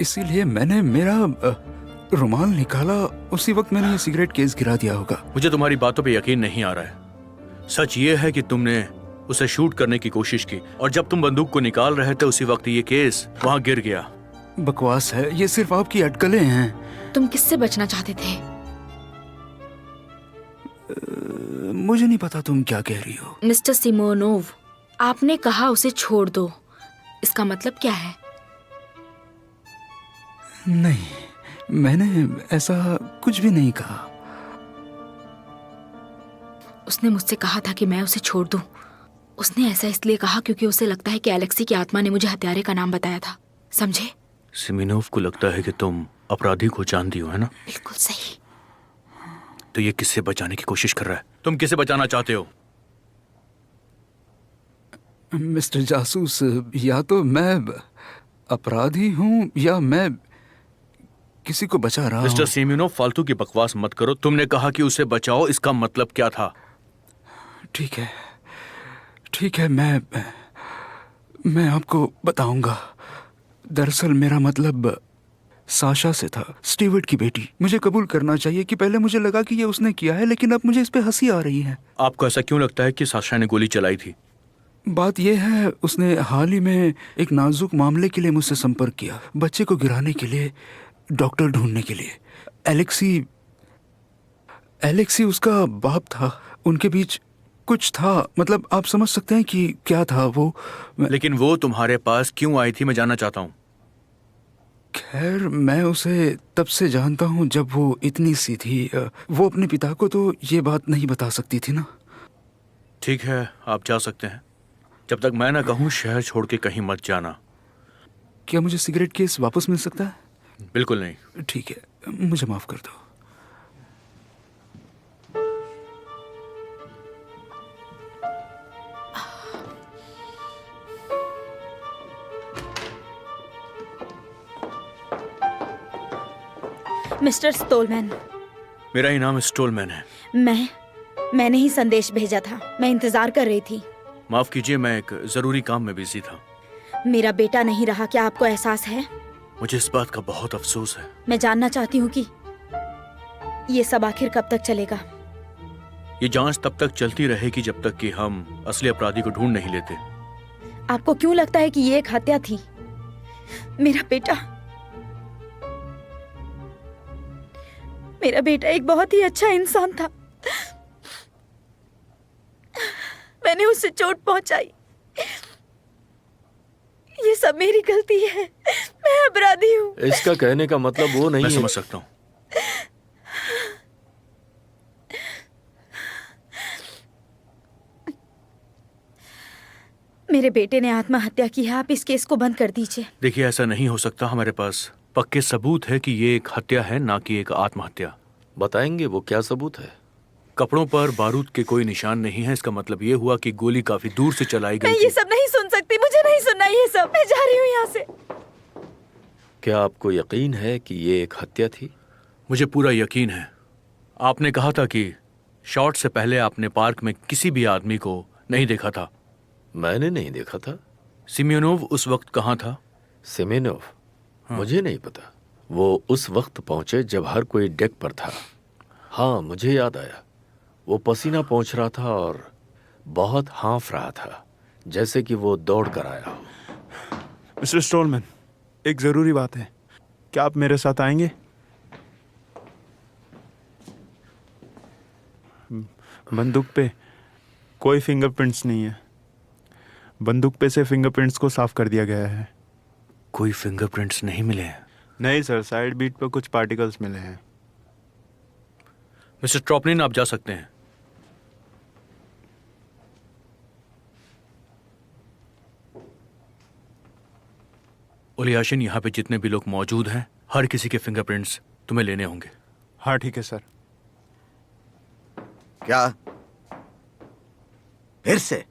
Speaker 4: इसीलिए मैंने मेरा रुमाल निकाला। उसी वक्त मैंने ये सिगरेट केस गिरा दिया होगा।
Speaker 10: मुझे तुम्हारी बातों पे यकीन नहीं आ रहा है। सच ये है कि तुमने उसे शूट करने की कोशिश की और जब तुम बंदूक को निकाल रहे थे उसी वक्त ये केस वहां गिर गया।
Speaker 4: बकवास है, ये सिर्फ आपकी अटकलें हैं।
Speaker 8: तुम किससे बचना चाहते थे?
Speaker 4: मुझे नहीं पता तुम क्या कह रही हो।
Speaker 8: मिस्टर सिमोनोव, आपने कहा उसे छोड़ दो। इसका मतलब क्या है?
Speaker 4: नहीं, मैंने ऐसा कुछ भी नहीं कहा।
Speaker 8: उसने मुझसे कहा था कि मैं उसे छोड़ दूं। उसने ऐसा इसलिए कहा क्योंकि उसे लगता है कि एलेक्सी की आत्मा ने मुझे हत्यारे का नाम बताया था। समझे?
Speaker 10: सिमिनोव को लगता है कि तुम अपराधी को जानती हो, है ना?
Speaker 8: बिल्कुल सही।
Speaker 10: तो ये किससे बचाने की कोशिश कर रहा है? तुम किसे बचाना चाहते हो?
Speaker 4: मिस्टर जासूस, या तो मैं अपराधी हूँ या मैं किसी को बचा रहा
Speaker 10: मिस्टर
Speaker 4: हूँ।
Speaker 10: सिमियोनोव, फालतू की बकवास मत करो। तुमने कहा कि उसे बचाओ, इसका मतलब क्या था?
Speaker 4: ठीक है, ठीक है, मैं आपको बताऊंगा। दरअसल मेरा मतलब साशा से था, स्टीवर्ट की बेटी। मुझे कबूल करना चाहिए कि पहले मुझे लगा कि ये उसने किया है, लेकिन अब मुझे इस पे हंसी आ रही है।
Speaker 10: आपको ऐसा क्यों लगता है कि साशा ने गोली चलाई थी?
Speaker 4: बात यह है, उसने हाल ही में एक नाजुक मामले के लिए मुझसे संपर्क किया, बच्चे को गिराने के लिए, डॉक्टर ढूंढने के लिए। एलेक्सी उसका बाप था। उनके बीच कुछ था, मतलब आप समझ सकते हैं कि क्या था वो।
Speaker 10: लेकिन वो तुम्हारे पास क्यों आई थी, मैं जानना चाहता हूँ।
Speaker 4: खैर, मैं उसे तब से जानता हूँ जब वो इतनी सी थी। वो अपने पिता को तो ये बात नहीं बता सकती थी ना।
Speaker 10: ठीक है, आप जा सकते हैं। जब तक मैं ना कहूँ शहर छोड़ के कहीं मत जाना।
Speaker 4: क्या मुझे सिगरेट केस वापस मिल सकता है?
Speaker 10: बिल्कुल नहीं।
Speaker 4: ठीक है, मुझे माफ कर दो।
Speaker 2: मिस्टर स्टोलमैन,
Speaker 10: मेरा ही नाम स्टोलमैन है।
Speaker 2: मैंने ही संदेश भेजा था। मैं इंतजार कर रही थी।
Speaker 10: माफ कीजिए, मैं एक जरूरी काम में बिजी था।
Speaker 2: मेरा बेटा नहीं रहा, क्या आपको एहसास है?
Speaker 10: मुझे इस बात का बहुत अफसोस है।
Speaker 2: मैं जानना चाहती हूँ कि ये सब आखिर कब तक चलेगा?
Speaker 10: ये जांच तब तक चलती रहेगी जब तक कि हम असली अपराधी को ढूंढ नहीं लेते।
Speaker 2: आपको क्यों लगता है कि ये एक हत्या थी? मेरा बेटा एक बहुत ही अच्छा इंसान था। मैंने उसे चोट पहुंचाई। ये सब मेरी गलती है। मैं अपराधी हूँ।
Speaker 12: इसका कहने का मतलब वो नहीं
Speaker 10: मैं
Speaker 12: है।
Speaker 10: समझ सकता हूँ।
Speaker 2: मेरे बेटे ने आत्महत्या की है। आप इस केस को बंद कर दीजिए।
Speaker 10: देखिए, ऐसा नहीं हो सकता। हमारे पास पक्के सबूत है कि ये एक हत्या है, ना कि एक आत्महत्या।
Speaker 12: बताएंगे वो क्या सबूत है?
Speaker 10: कपड़ों पर बारूद के कोई निशान नहीं है। इसका मतलब ये हुआ कि गोली काफी दूर से चलाई गई
Speaker 2: मैं
Speaker 10: थी।
Speaker 2: ये सब नहीं सुन सकती। मुझे नहीं सुनना ये सब। मैं जा रही हूँ यहाँ से।
Speaker 12: क्या आपको यकीन है कि ये एक हत्या थी?
Speaker 10: मुझे पूरा यकीन है। आपने कहा था कि शॉट से पहले आपने पार्क में किसी भी आदमी को नहीं देखा था।
Speaker 12: मैंने नहीं देखा था।
Speaker 10: सिमियोनोव उस वक्त कहाँ था?
Speaker 12: सिमियोनोव? मुझे नहीं पता। वो उस वक्त पहुंचे जब हर कोई डेक पर था। हाँ, मुझे याद आया। वो पसीना पोंछ रहा था और बहुत हाँफ रहा था, जैसे कि वो दौड़ कर आया हो।
Speaker 11: मिस्टर स्टोलमैन, एक जरूरी बात है। क्या आप मेरे साथ आएंगे? बंदूक पे कोई फिंगरप्रिंट्स नहीं है। बंदूक पे से फिंगरप्रिंट्स को साफ कर दिया गया है।
Speaker 10: कोई फिंगरप्रिंट्स नहीं मिले हैं?
Speaker 11: नहीं सर, साइड बीट पर कुछ पार्टिकल्स मिले हैं।
Speaker 10: मिस्टर ट्रॉपलिन, आप जा सकते हैं। ओलियाशिन, यहाँ पे जितने भी लोग मौजूद हैं, हर किसी के फिंगरप्रिंट्स तुम्हें लेने होंगे।
Speaker 11: हाँ ठीक है सर।
Speaker 7: क्या फिर से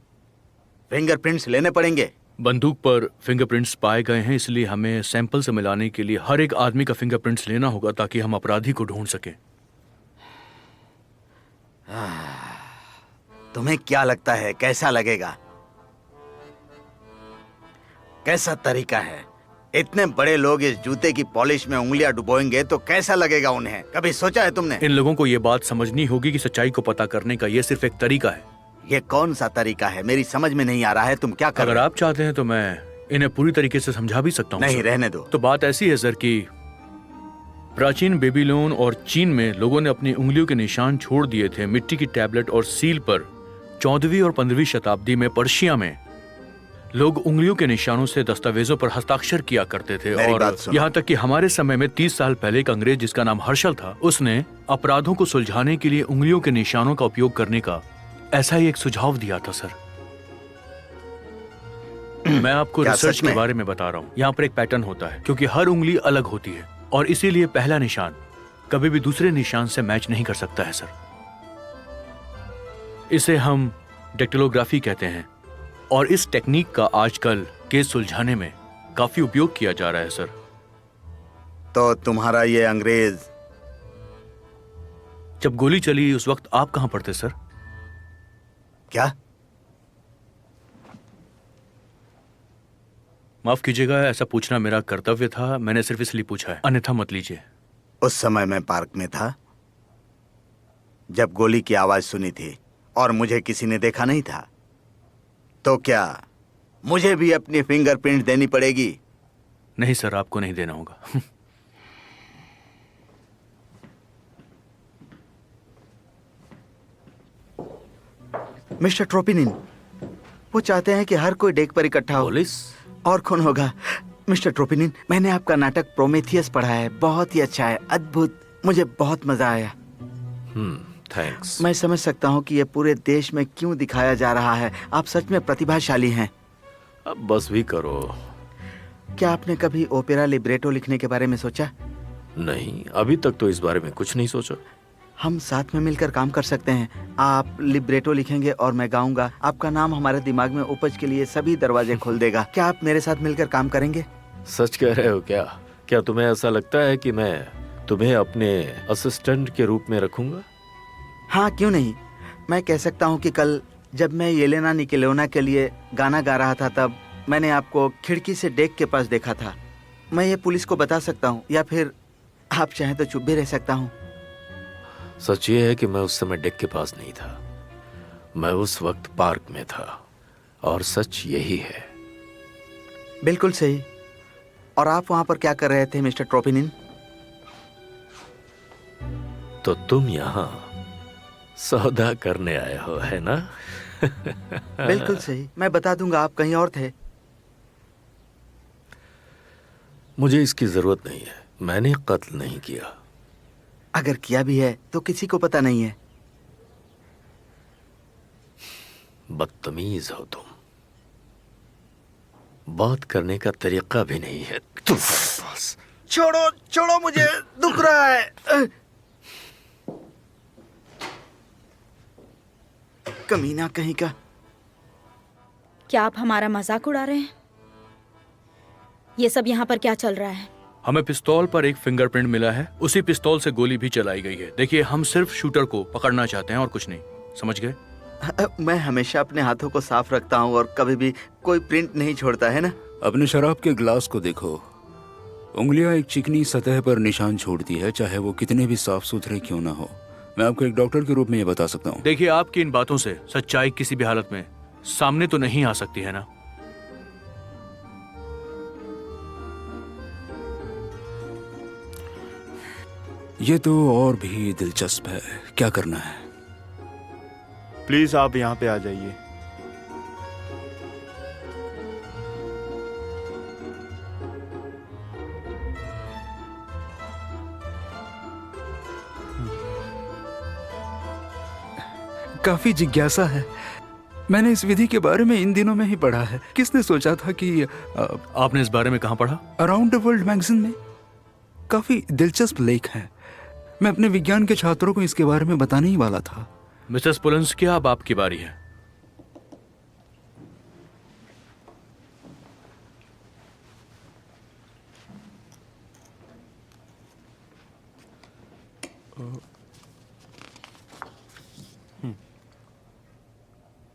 Speaker 7: फिंगरप्रिंट्स लेने पड़ेंगे?
Speaker 10: बंदूक पर फिंगरप्रिंट्स पाए गए हैं, इसलिए हमें सैंपल से मिलाने के लिए हर एक आदमी का फिंगरप्रिंट्स लेना होगा ताकि हम अपराधी को ढूंढ सकें।
Speaker 7: तुम्हें क्या लगता है कैसा लगेगा? कैसा तरीका है? इतने बड़े लोग इस जूते की पॉलिश में उंगलियां डुबोएंगे तो कैसा लगेगा उन्हें? कभी सोचा है तुमने?
Speaker 10: इन लोगों को ये बात समझनी होगी कि सच्चाई को पता करने का ये सिर्फ एक तरीका है।
Speaker 7: ये कौन सा तरीका है? मेरी समझ में नहीं आ रहा है। तुम क्या कर
Speaker 10: अगर
Speaker 7: रहे हो?
Speaker 10: आप चाहते हैं तो मैं इन्हें पूरी तरीके से समझा भी सकता हूँ।
Speaker 7: नहीं,
Speaker 10: सर।
Speaker 7: रहने दो।
Speaker 10: तो बात ऐसी है सर कि प्राचीन बेबीलोन और चीन में लोगों ने अपनी उंगलियों के निशान छोड़ दिए थे मिट्टी की टैबलेट और सील पर। 14वीं और 15वीं शताब्दी में पर्शिया में लोग उंगलियों के निशानों से दस्तावेजों पर हस्ताक्षर किया करते थे।
Speaker 7: मेरी
Speaker 10: और
Speaker 7: बात सुनो।
Speaker 10: यहाँ तक कि हमारे समय में 30 साल पहले एक अंग्रेज जिसका नाम हर्षल था, उसने अपराधों को सुलझाने के लिए उंगलियों के निशानों का उपयोग करने का ऐसा ही एक सुझाव दिया था। सर, मैं आपको
Speaker 7: क्या
Speaker 10: रिसर्च
Speaker 7: सच
Speaker 10: के
Speaker 7: में?
Speaker 10: बारे में बता रहा हूँ। यहाँ पर एक पैटर्न होता है क्योंकि हर उंगली अलग होती है और इसीलिए पहला निशान कभी भी दूसरे निशान से मैच नहीं कर सकता है सर। इसे हम डेक्टिलोग्राफी कहते हैं और इस टेक्निक का आजकल केस सुलझाने में काफी उपयोग किया जा रहा है सर।
Speaker 7: तो तुम्हारा ये अंग्रेज
Speaker 10: जब गोली चली उस वक्त आप कहां पर थे सर?
Speaker 7: क्या?
Speaker 10: माफ कीजिएगा, ऐसा पूछना मेरा कर्तव्य था। मैंने सिर्फ इसलिए पूछा है, अन्यथा मत लीजिए।
Speaker 7: उस समय मैं पार्क में था जब गोली की आवाज सुनी थी और मुझे किसी ने देखा नहीं था। तो क्या मुझे भी अपनी फिंगरप्रिंट देनी पड़ेगी?
Speaker 10: नहीं सर, आपको नहीं देना होगा।
Speaker 6: मिस्टर ट्रोपिनिन, वो चाहते हैं कि हर कोई डेक पर इकट्ठा हो।
Speaker 12: पुलिस?
Speaker 6: और कौन होगा? मिस्टर ट्रोपिनिन, मैंने आपका नाटक प्रोमेथियस पढ़ा है, बहुत ही अच्छा है, अद्भुत, मुझे बहुत मजा आया।
Speaker 12: थैंक्स।
Speaker 6: मैं समझ सकता हूँ कि ये पूरे देश में क्यों दिखाया जा रहा है। आप सच में प्रतिभाशाली हैं।
Speaker 12: अब बस भी करो।
Speaker 6: क्या आपने कभी ओपेरा लिब्रेटो लिखने के बारे में सोचा?
Speaker 12: नहीं, अभी तक तो इस बारे में कुछ नहीं सोचा।
Speaker 6: हम साथ में मिलकर काम कर सकते हैं। आप लिब्रेटो लिखेंगे और मैं गाऊंगा। आपका नाम हमारे दिमाग में उपज के लिए सभी दरवाजे खोल देगा। क्या आप मेरे साथ मिलकर काम करेंगे?
Speaker 12: सच कह रहे हो क्या? क्या तुम्हें ऐसा लगता है कि मैं तुम्हें अपने असिस्टेंट के रूप में रखूंगा?
Speaker 6: हाँ, क्यों नहीं। मैं कह सकता हूँ कि कल जब मैं येलेना निकोलेवना के लिए गाना गा रहा था तब मैंने आपको खिड़की से डेक के पास देखा था। मैं ये पुलिस को बता सकता हूँ, या फिर आप चाहें तो चुप भी रह सकता हूँ।
Speaker 12: सच ये है कि मैं उस समय डेक के पास नहीं था। मैं उस वक्त पार्क में था और सच यही है।
Speaker 6: बिल्कुल सही। और आप वहां पर क्या कर रहे थे मिस्टर ट्रोपिनिन?
Speaker 12: तो तुम यहाँ सौदा करने आए हो, है ना?
Speaker 6: बिल्कुल सही। मैं बता दूंगा, आप कहीं और थे।
Speaker 12: मुझे इसकी जरूरत नहीं है। मैंने कत्ल नहीं किया।
Speaker 6: अगर किया भी है तो किसी को पता नहीं है।
Speaker 12: बदतमीज हो तुम। बात करने का तरीका भी नहीं है तुम्हारे पास।
Speaker 6: छोड़ो छोड़ो, मुझे दुख रहा है। कमीना कहीं का।
Speaker 2: क्या आप हमारा मजाक उड़ा रहे हैं? ये सब यहाँ पर क्या चल रहा है?
Speaker 10: हमें पिस्तौल पर एक फिंगरप्रिंट मिला है। उसी पिस्तौल से गोली भी चलाई गई है। देखिए, हम सिर्फ शूटर को पकड़ना चाहते हैं और कुछ नहीं। समझ गए?
Speaker 6: मैं हमेशा अपने हाथों को साफ रखता हूँ और कभी भी कोई प्रिंट नहीं छोड़ता, है ना?
Speaker 4: अपने शराब के ग्लास को देखो। उंगलियां एक चिकनी सतह पर निशान छोड़ती है, चाहे वो कितने भी साफ सुथरे क्यों ना हो। मैं आपको एक डॉक्टर के रूप में ये बता सकता हूँ।
Speaker 10: देखिए, आपकी इन बातों से सच्चाई किसी भी हालत में सामने तो नहीं आ सकती है ना?
Speaker 4: ये तो और भी दिलचस्प है। क्या करना है?
Speaker 11: प्लीज आप यहाँ पे आ जाइए।
Speaker 4: काफी जिज्ञासा है। मैंने इस विधि के बारे में इन दिनों में ही पढ़ा है। किसने सोचा था कि
Speaker 10: आपने इस बारे में कहाँ पढ़ा?
Speaker 4: अराउंड द वर्ल्ड मैगजीन में। काफी दिलचस्प लेख है। मैं अपने विज्ञान के छात्रों को इसके बारे में बताने ही वाला था।
Speaker 10: मिस्टर स्पोलेंस्की, अब आपकी बारी है।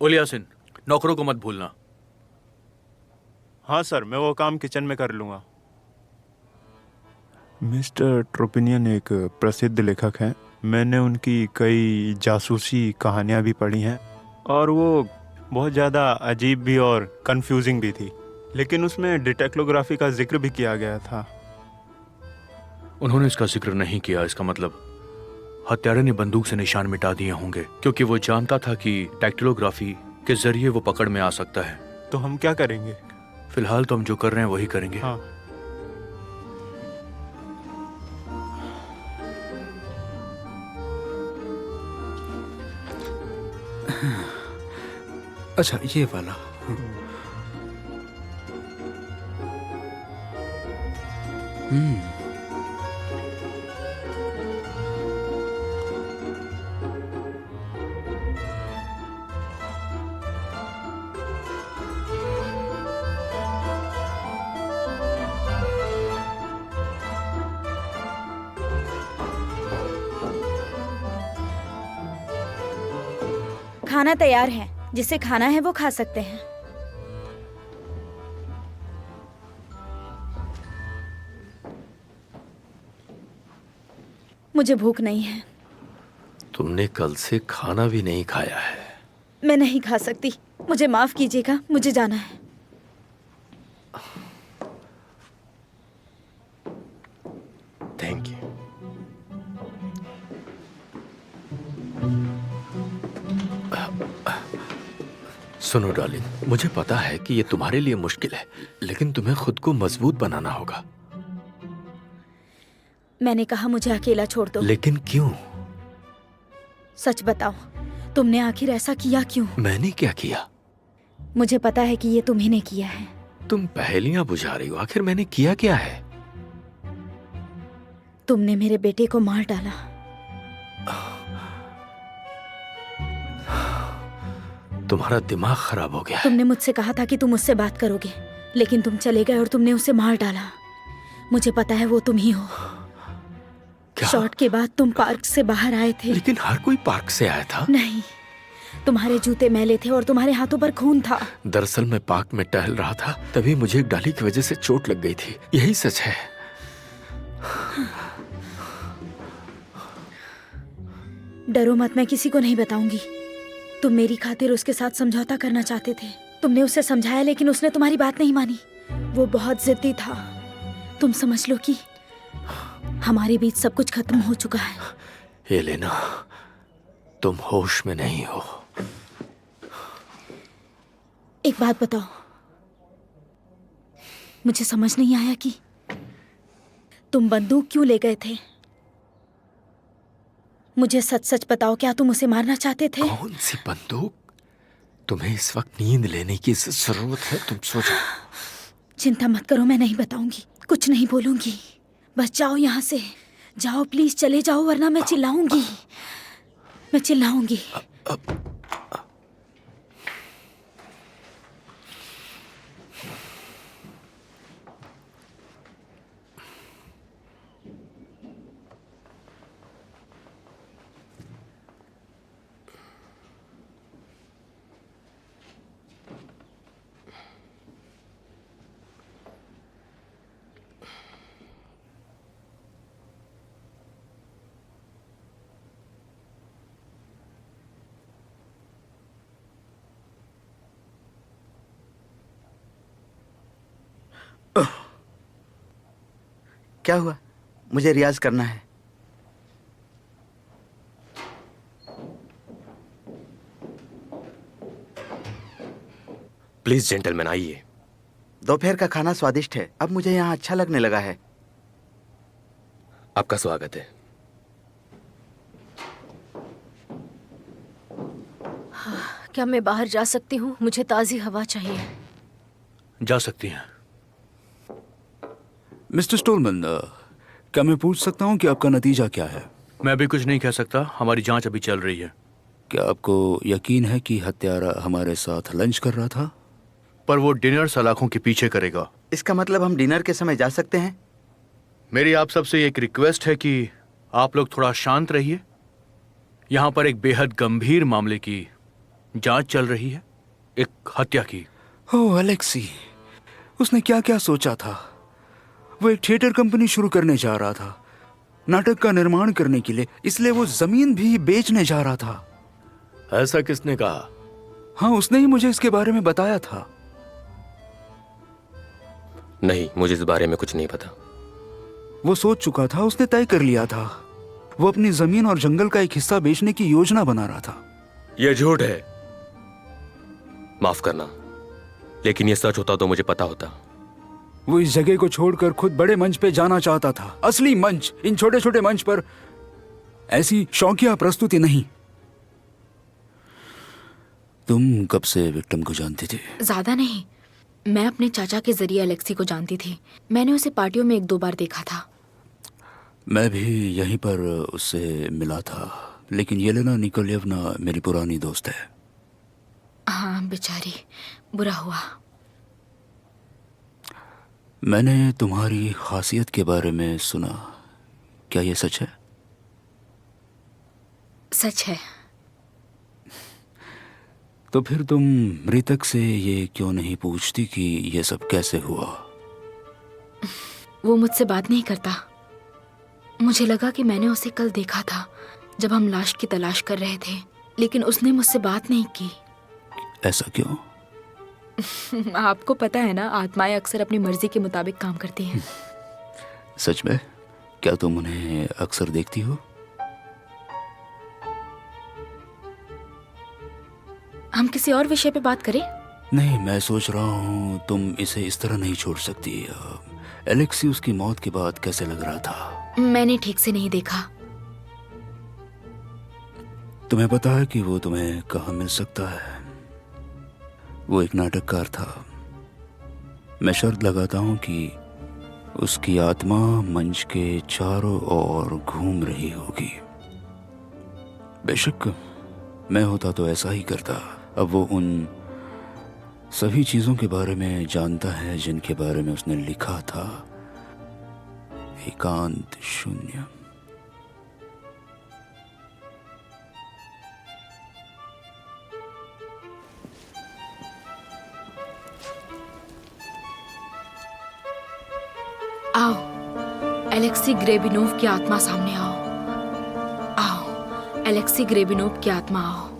Speaker 10: ओलियासिन, नौकरों को मत भूलना।
Speaker 11: हाँ सर, मैं वो काम किचन में कर लूँगा। मिस्टर ट्रोपिनियन एक प्रसिद्ध लेखक हैं। मैंने उनकी कई जासूसी कहानियाँ भी पढ़ी हैं और वो बहुत ज़्यादा अजीब भी और कंफ्यूजिंग भी थी, लेकिन उसमें डिटेक्लोग्राफी का जिक्र भी किया गया था।
Speaker 10: उन्होंने इसका जिक्र नहीं किया, इसका मतलब हत्यारे ने बंदूक से निशान मिटा दिए होंगे, क्योंकि वो जानता था कि डेक्टिलोग्राफी के जरिए वो पकड़ में आ सकता है।
Speaker 11: तो हम क्या करेंगे?
Speaker 10: फिलहाल तो हम जो कर रहे हैं वही करेंगे।
Speaker 11: हाँ।
Speaker 4: अच्छा, ये वाला।
Speaker 2: खाना तैयार है, जिसे खाना है वो खा सकते हैं। मुझे भूख नहीं है।
Speaker 12: तुमने कल से खाना भी नहीं खाया है।
Speaker 2: मैं नहीं खा सकती, मुझे माफ कीजिएगा, मुझे जाना है।
Speaker 5: Thank you.
Speaker 12: सुनो डार्लिंग, मुझे पता है कि ये तुम्हारे लिए मुश्किल है, लेकिन तुम्हें खुद को मजबूत बनाना होगा।
Speaker 2: मैंने कहा मुझे अकेला छोड़ दो।
Speaker 12: लेकिन क्यों?
Speaker 2: सच बताओ, तुमने आखिर ऐसा किया क्यों?
Speaker 12: मैंने क्या किया?
Speaker 2: मुझे पता है कि ये तुम्ही ने किया है।
Speaker 12: तुम पहेलियां बुझा रही हो। आखिर मैंने किया क्या है?
Speaker 2: तुमने मेरे बेटे को मार डाला।
Speaker 12: तुम्हारा दिमाग खराब हो गया है।
Speaker 2: तुमने मुझसे कहा था कि तुम उससे बात करोगे, लेकिन तुम चले गए और तुमने उसे मार डाला। मुझे पता है वो तुम ही हो।
Speaker 12: क्या?
Speaker 2: शॉट के बाद तुम पार्क से बाहर आए थे।
Speaker 12: लेकिन हर कोई पार्क से आया था।
Speaker 2: नहीं, तुम्हारे जूते मैले थे और तुम्हारे हाथों पर खून था।
Speaker 12: दरअसल मैं पार्क में टहल रहा था, तभी मुझे एक डाली की वजह से चोट लग गई थी। यही सच है।
Speaker 2: डरो मत, मैं किसी को नहीं बताऊंगी। तुम मेरी खातिर उसके साथ समझौता करना चाहते थे। तुमने उसे समझाया, लेकिन उसने तुम्हारी बात नहीं मानी। वो बहुत जिद्दी था। तुम समझ लो कि हमारे बीच सब कुछ खत्म हो चुका है।
Speaker 12: एलेना, तुम होश में नहीं हो।
Speaker 2: एक बात बताओ, मुझे समझ नहीं आया कि तुम बंदूक क्यों ले गए थे। मुझे सच सच बताओ, क्या तुम उसे मारना चाहते थे?
Speaker 12: कौन सी बंदूक? तुम्हें इस वक्त नींद लेने की जरूरत है, तुम सो जाओ।
Speaker 2: चिंता मत करो, मैं नहीं बताऊंगी, कुछ नहीं बोलूंगी। बस जाओ यहाँ से, जाओ प्लीज, चले जाओ, वरना मैं चिल्लाऊंगी। मैं चिल्लाऊंगी।
Speaker 6: क्या हुआ? मुझे रियाज करना है।
Speaker 5: प्लीज जेंटलमैन, आइए।
Speaker 6: दोपहर का खाना स्वादिष्ट है, अब मुझे यहाँ अच्छा लगने लगा है।
Speaker 5: आपका स्वागत है।
Speaker 1: क्या मैं बाहर जा सकती हूँ? मुझे ताज़ी हवा चाहिए।
Speaker 10: जा सकती हैं।
Speaker 4: मिस्टर स्टोलमैन, क्या मैं पूछ सकता हूँ कि आपका नतीजा क्या है?
Speaker 10: मैं भी कुछ नहीं कह सकता, हमारी जांच अभी चल रही है।
Speaker 4: क्या आपको यकीन है कि हत्यारा हमारे साथ लंच कर रहा था?
Speaker 10: पर वो डिनर सलाखों के पीछे करेगा।
Speaker 6: इसका मतलब हम डिनर के समय जा सकते हैं?
Speaker 10: मेरी आप सबसे एक रिक्वेस्ट है कि आप लोग थोड़ा शांत रहिए। यहाँ पर एक बेहद गंभीर मामले की जांच चल रही है, एक हत्या की।
Speaker 4: ओह एलेक्सी, उसने क्या क्या सोचा था? वो एक थिएटर कंपनी शुरू करने जा रहा था, नाटक का निर्माण करने के लिए, इसलिए वो जमीन भी बेचने जा रहा था।
Speaker 12: ऐसा किसने कहा?
Speaker 4: हाँ, उसने ही मुझे इसके बारे में बताया था।
Speaker 5: नहीं, मुझे इस बारे में कुछ नहीं पता।
Speaker 4: वो सोच चुका था, उसने तय कर लिया था। वो अपनी जमीन और जंगल का एक हिस्सा बेचने की योजना बना रहा था।
Speaker 5: यह झूठ है। माफ करना, लेकिन यह सच होता तो मुझे पता होता।
Speaker 4: वो इस जगह को छोड़कर खुद बड़े मंच पे जाना चाहता था, असली मंच। इन छोटे छोटे मंच पर ऐसी शौकिया प्रस्तुति नहीं। तुम कब से विक्टिम को जानती थी?
Speaker 8: ज्यादा नहीं, मैं अपने चाचा के जरिए अलेक्सी को जानती थी। मैंने उसे पार्टियों में 1-2 बार देखा था।
Speaker 4: मैं भी यहीं पर उससे मिला था, लेकिन येलेना निकोलेवना मेरी पुरानी दोस्त है।
Speaker 8: हाँ, बेचारी, बुरा हुआ।
Speaker 4: मैंने तुम्हारी खासियत के बारे में सुना, क्या ये सच है?
Speaker 8: सच है।
Speaker 4: तो फिर तुम मृतक से ये क्यों नहीं पूछती कि ये सब कैसे हुआ?
Speaker 8: वो मुझसे बात नहीं करता। मुझे लगा कि मैंने उसे कल देखा था जब हम लाश की तलाश कर रहे थे, लेकिन उसने मुझसे बात नहीं की।
Speaker 4: ऐसा क्यों?
Speaker 8: आपको पता है ना, आत्माएं अक्सर अपनी मर्जी के मुताबिक काम करती हैं।
Speaker 4: सच में? क्या तुम उन्हें अक्सर देखती हो?
Speaker 8: हम किसी और विषय पे बात करें?
Speaker 4: नहीं, मैं सोच रहा हूँ तुम इसे इस तरह नहीं छोड़ सकती। एलेक्सी उसकी मौत के बाद कैसे लग रहा था?
Speaker 8: मैंने ठीक से नहीं देखा।
Speaker 4: तुम्हें पता है कि वो तुम्हें कहाँ मिल सकता है? वो एक नाटककार था। मैं शर्त लगाता हूँ कि उसकी आत्मा मंच के चारों ओर घूम रही होगी। बेशक मैं होता तो ऐसा ही करता। अब वो उन सभी चीजों के बारे में जानता है जिनके बारे में उसने लिखा था। एकांत शून्य।
Speaker 8: आओ, एलेक्सी ग्रेबिनोव की आत्मा सामने आओ। आओ, एलेक्सी ग्रेबिनोव की आत्मा आओ।